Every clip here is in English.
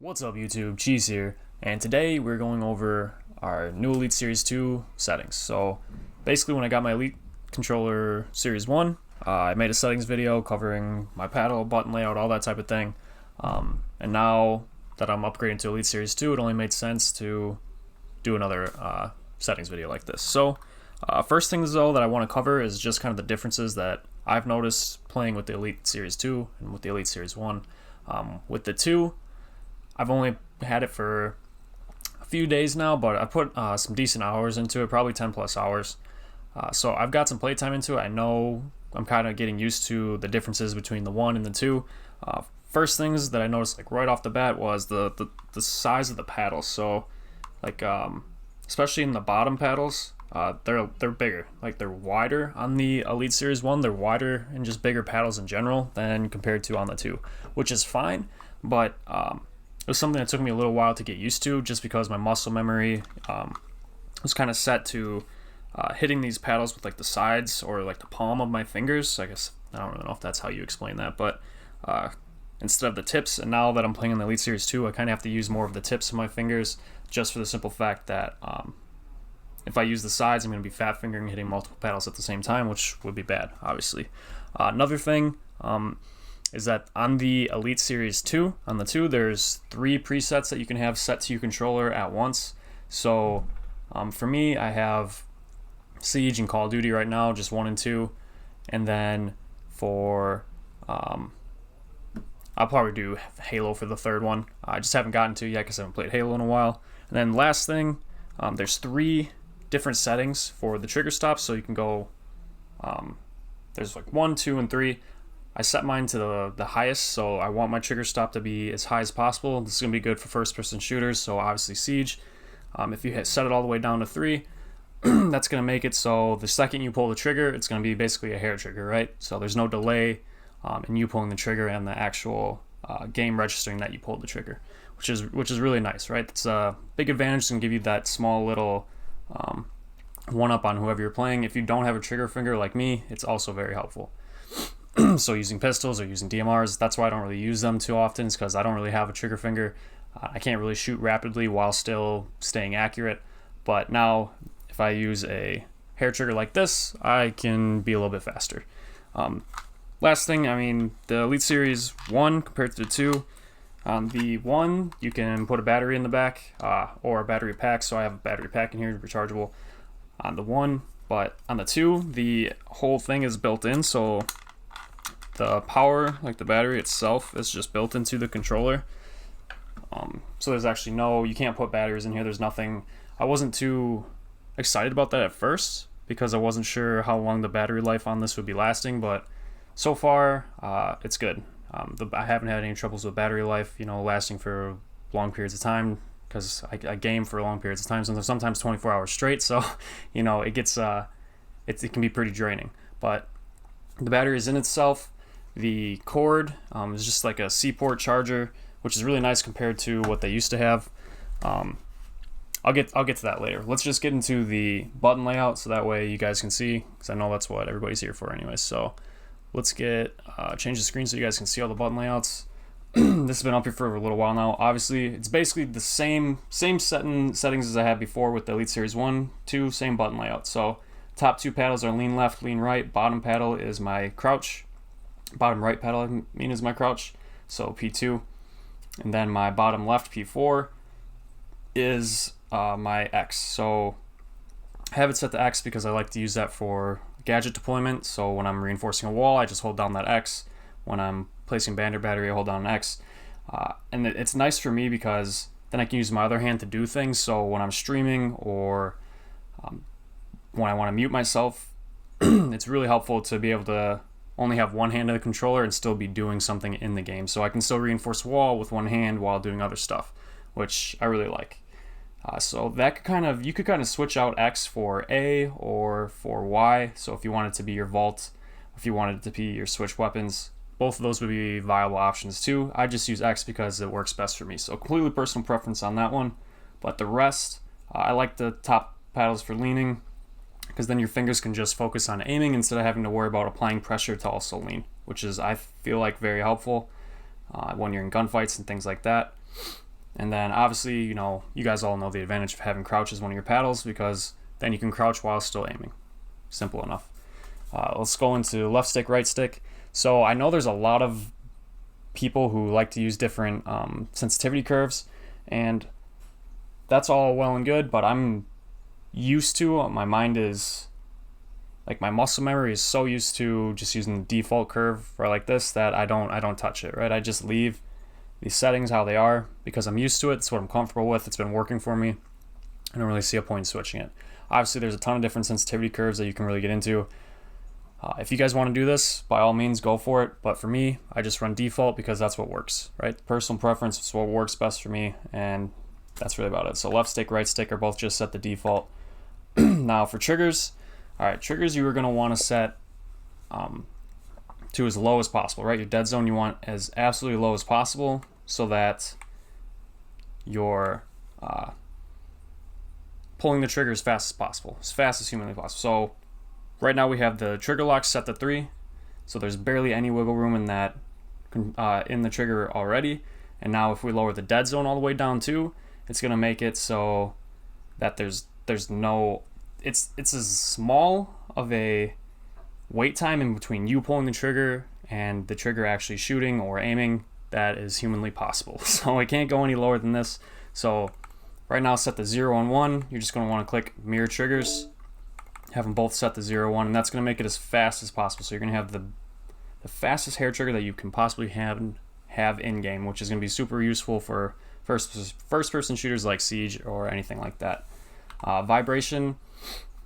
What's up YouTube, Cheese here, and today we're going over our new Elite Series 2 settings. So basically when I got my Elite controller Series 1, I made a settings video covering my paddle, button layout, all that type of thing. And now that I'm upgrading to Elite Series 2, it only made sense to do another settings video like this. So first things though that I want to cover is just kind of the differences that I've noticed playing with the Elite Series 2 and with the Elite Series 1. With the 2, I've only had it for a few days now, but I put some decent hours into it, probably 10 plus hours. So I've got some playtime into it. I know I'm kind of getting used to the differences between the 1 and the 2. First things that I noticed like right off the bat was the size of the paddles. So like especially in the bottom paddles, they're bigger. Like they're wider on the Elite Series 1. They're wider and just bigger paddles in general than compared to on the 2, which is fine, but it was something that took me a little while to get used to, just because my muscle memory was kind of set to hitting these paddles with like the sides or like the palm of my fingers. I guess I don't really know if that's how you explain that, but instead of the tips. And now that I'm playing in the Elite Series 2, I kind of have to use more of the tips of my fingers, just for the simple fact that if I use the sides, I'm going to be fat fingering hitting multiple paddles at the same time, which would be bad, obviously. Another thing is that on the Elite Series 2, on the 2, there's 3 presets that you can have set to your controller at once. So for me, I have Siege and Call of Duty right now, just 1 and 2. And then for, I'll probably do Halo for the 3rd one. I just haven't gotten to it yet because I haven't played Halo in a while. And then last thing, there's 3 different settings for the trigger stops. So you can go, there's like 1, 2, and 3. I set mine to the highest, so I want my trigger stop to be as high as possible. This is going to be good for first-person shooters, so obviously Siege. If you set it all the way down to 3, that's going to make it so the second you pull the trigger, it's going to be basically a hair trigger, right? So there's no delay in you pulling the trigger and the actual game registering that you pulled the trigger, which is really nice, right? It's a big advantage. It's going to give you that small little one-up on whoever you're playing. If you don't have a trigger finger like me, it's also very helpful. So using pistols or using DMRs, that's why I don't really use them too often, is because I don't really have a trigger finger. I can't really shoot rapidly while still staying accurate. But now, if I use a hair trigger like this, I can be a little bit faster. Last thing, I mean, the Elite Series 1 compared to the 2. On the 1, you can put a battery in the back, or a battery pack, so I have a battery pack in here, rechargeable, on the 1. But on the 2, the whole thing is built in, so the power, like the battery itself, is just built into the controller. So there's actually you can't put batteries in here. There's nothing. I wasn't too excited about that at first because I wasn't sure how long the battery life on this would be lasting, but so far it's good. I haven't had any troubles with battery life, lasting for long periods of time, because I game for long periods of time, sometimes 24 hours straight, so it gets it can be pretty draining. But the battery is in itself. The cord is just like a C-port charger, which is really nice compared to what they used to have. I'll get to that later. Let's just get into the button layout so that way you guys can see, because I know that's what everybody's here for anyway. So let's change the screen so you guys can see all the button layouts. This has been up here for a little while now. Obviously, it's basically the same settings as I had before with the Elite Series 1, 2, same button layout. So top 2 paddles are lean left, lean right. Bottom paddle is my crouch. Bottom right paddle, I mean, is my crouch, so P2. And then my bottom left, P4, is my X. So I have it set to X because I like to use that for gadget deployment. So when I'm reinforcing a wall, I just hold down that X. When I'm placing bandit battery, I hold down an X. And it's nice for me because then I can use my other hand to do things. So when I'm streaming or when I want to mute myself, it's really helpful to be able to only have one hand on the controller and still be doing something in the game. So I can still reinforce wall with one hand while doing other stuff, which I really like. So that you could kind of switch out X for A or for Y. So if you wanted it to be your vault, if you wanted it to be your switch weapons, both of those would be viable options too. I just use X because it works best for me. So completely personal preference on that one. But the rest, I like the top paddles for leaning, because then your fingers can just focus on aiming instead of having to worry about applying pressure to also lean, which is, I feel like, very helpful when you're in gunfights and things like that. And then obviously, you know, you guys all know the advantage of having crouch as one of your paddles, because then you can crouch while still aiming. Simple enough. Let's go into left stick, right stick. So I know there's a lot of people who like to use different sensitivity curves, and that's all well and good, but I'm used to, my mind is, like, my muscle memory is so used to just using the default curve or like this that I don't touch it, right? I just leave these settings how they are because I'm used to it. It's what I'm comfortable with. It's been working for me. I don't really see a point in switching it. Obviously, there's a ton of different sensitivity curves that you can really get into. If you guys want to do this, by all means, go for it. But for me, I just run default because that's what works, right? Personal preference is what works best for me, and that's really about it. So left stick, right stick are both just set the default. Now for triggers, all right, triggers you are going to want to set to as low as possible, right? Your dead zone you want as absolutely low as possible so that you're pulling the trigger as fast as possible, as fast as humanly possible. So right now we have the trigger lock set to 3, so there's barely any wiggle room in that in the trigger already. And now if we lower the dead zone all the way down to, it's going to make it so that there's no, it's as small of a wait time in between you pulling the trigger and the trigger actually shooting or aiming that is humanly possible. So it can't go any lower than this. So right now set the 0 and 1. You're just going to want to click mirror triggers, have them both set to 0, 1, and that's going to make it as fast as possible. So you're going to have the fastest hair trigger that you can possibly have in game, which is going to be super useful for first person shooters like Siege or anything like that. Vibration,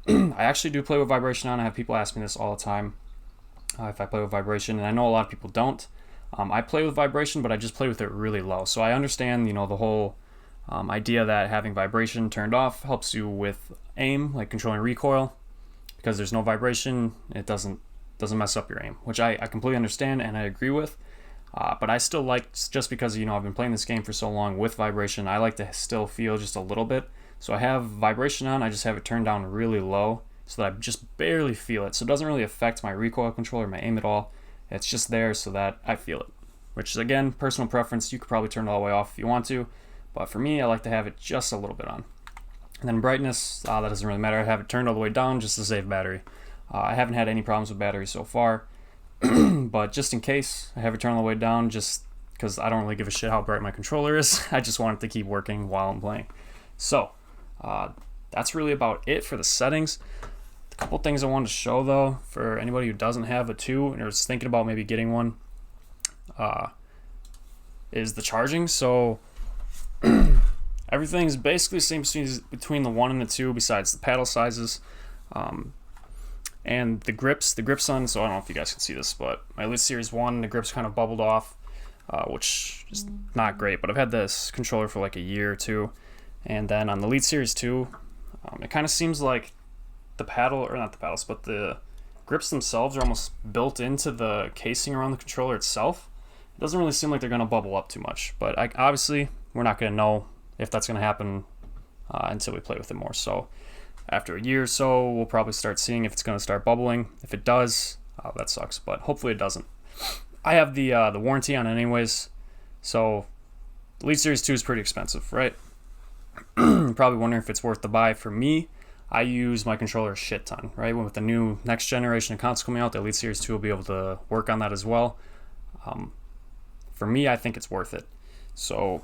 I actually do play with vibration on. I have people ask me this all the time if I play with vibration, and I know a lot of people don't. I play with vibration, but I just play with it really low. So I understand, you know, the whole idea that having vibration turned off helps you with aim, like controlling recoil, because there's no vibration, it doesn't mess up your aim, which I completely understand and I agree with. But I still like, just because, you know, I've been playing this game for so long with vibration, I like to still feel just a little bit. So I have vibration on, I just have it turned down really low so that I just barely feel it. So it doesn't really affect my recoil control or my aim at all. It's just there so that I feel it, which is, again, personal preference. You could probably turn it all the way off if you want to, but for me, I like to have it just a little bit on. And then brightness, that doesn't really matter. I have it turned all the way down just to save battery. I haven't had any problems with battery so far, but just in case, I have it turned all the way down just because I don't really give a shit how bright my controller is. I just want it to keep working while I'm playing. So that's really about it for the settings. A couple things I wanted to show, though, for anybody who doesn't have a 2 and is thinking about maybe getting one, is the charging. So everything's basically the same between the 1 and the 2, besides the paddle sizes. And the grips on, so I don't know if you guys can see this, but my Elite Series 1, the grips kind of bubbled off, which is not great, but I've had this controller for like a year or 2. And then on the Elite Series 2, it kind of seems like the paddle, or not the paddles, but the grips themselves are almost built into the casing around the controller itself. It doesn't really seem like they're going to bubble up too much, but obviously we're not going to know if that's going to happen until we play with it more. So after a year or so, we'll probably start seeing if it's going to start bubbling. If it does, that sucks, but hopefully it doesn't. I have the warranty on it anyways, so the Elite Series 2 is pretty expensive, right? You're probably wondering if it's worth the buy. For me, I use my controller a shit ton, right? With the new next generation of consoles coming out, the Elite Series 2 will be able to work on that as well. For me, I think it's worth it. So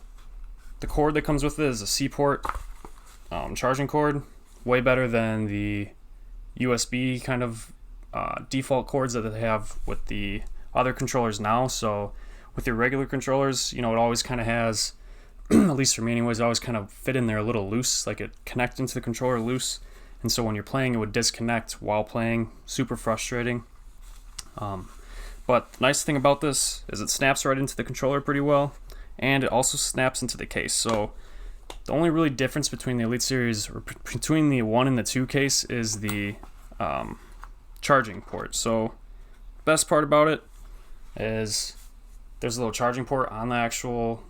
the cord that comes with it is a C-port charging cord, way better than the USB kind of default cords that they have with the other controllers now. So with your regular controllers, you know, it always kind of has, at least for me anyways, it always kind of fit in there a little loose, like it connects into the controller loose, and so when you're playing it would disconnect while playing. Super frustrating. But the nice thing about this is it snaps right into the controller pretty well, and it also snaps into the case. So the only really difference between the Elite Series, or between the 1 and the 2 case, is the charging port. So best part about it is there's a little charging port on the actual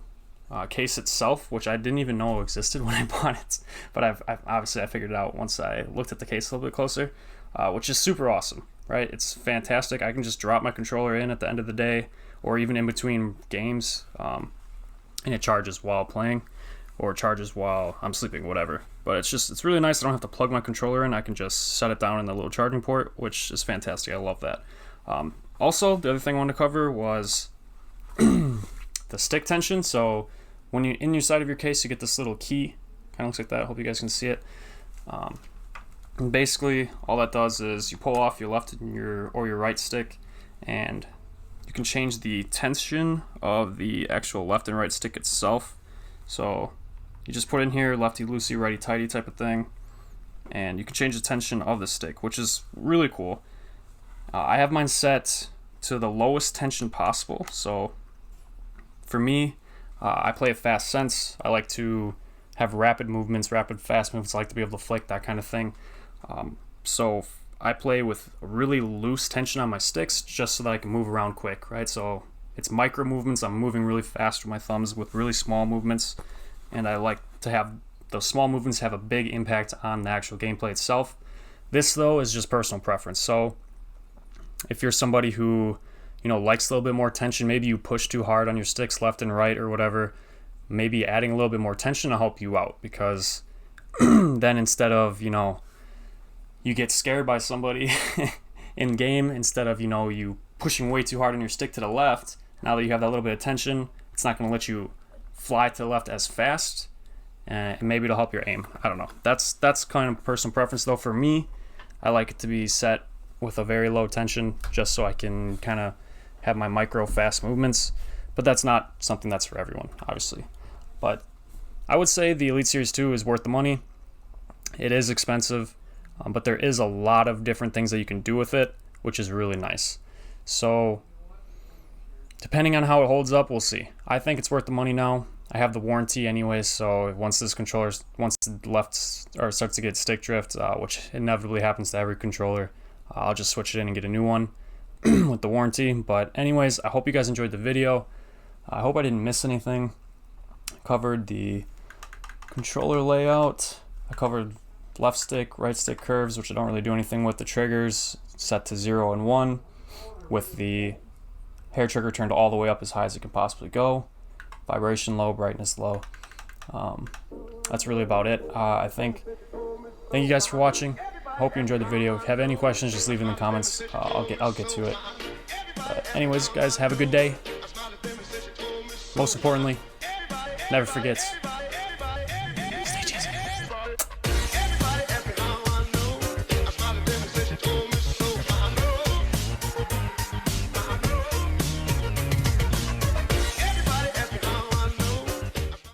case itself, which I didn't even know existed when I bought it, but I've obviously I figured it out once I looked at the case a little bit closer, which is super awesome, right? It's fantastic. I can just drop my controller in at the end of the day, or even in between games, and it charges while playing, or charges while I'm sleeping, whatever. But it's really nice. I don't have to plug my controller in. I can just set it down in the little charging port, which is fantastic. I love that. Also, the other thing I wanted to cover was the stick tension. So when you're in your side of your case, you get this little key. Kind of looks like that. I hope you guys can see it. And basically, all that does is you pull off your left and your right stick, and you can change the tension of the actual left and right stick itself. So you just put in here lefty loosey, righty tighty type of thing, and you can change the tension of the stick, which is really cool. I have mine set to the lowest tension possible. So for me, I play a fast sense. I like to have rapid movements, rapid fast movements. I like to be able to flick, that kind of thing. So I play with really loose tension on my sticks just so that I can move around quick, right? So it's micro movements. I'm moving really fast with my thumbs with really small movements, and I like to have those small movements have a big impact on the actual gameplay itself. This, though, is just personal preference. So if you're somebody who, you know, likes a little bit more tension, maybe you push too hard on your sticks left and right or whatever, maybe adding a little bit more tension will help you out, because then instead of, you know, you get scared by somebody in game, instead of, you know, you pushing way too hard on your stick to the left, now that you have that little bit of tension, it's not going to let you fly to the left as fast, and maybe it'll help your aim. I don't know. That's kind of personal preference, though. For me, I like it to be set with a very low tension, just so I can kind of have my micro fast movements. But that's not something that's for everyone, obviously. But I would say the Elite Series 2 is worth the money. It is expensive, but there is a lot of different things that you can do with it, which is really nice. So depending on how it holds up, we'll see. I think it's worth the money now. I have the warranty anyways, so once the left starts to get stick drift, which inevitably happens to every controller, I'll just switch it in and get a new one with the warranty. But anyways, I hope you guys enjoyed the video. I hope I didn't miss anything. I covered the controller layout. I covered left stick, right stick curves, which I don't really do anything with. The triggers set to 0 and 1, with the hair trigger turned all the way up as high as it can possibly go. Vibration low, brightness low. That's really about it. Thank you guys for watching. Hope you enjoyed the video. If you have any questions, just leave it in the comments. I'll get to it. But anyways, guys, have a good day. Most importantly, never forget,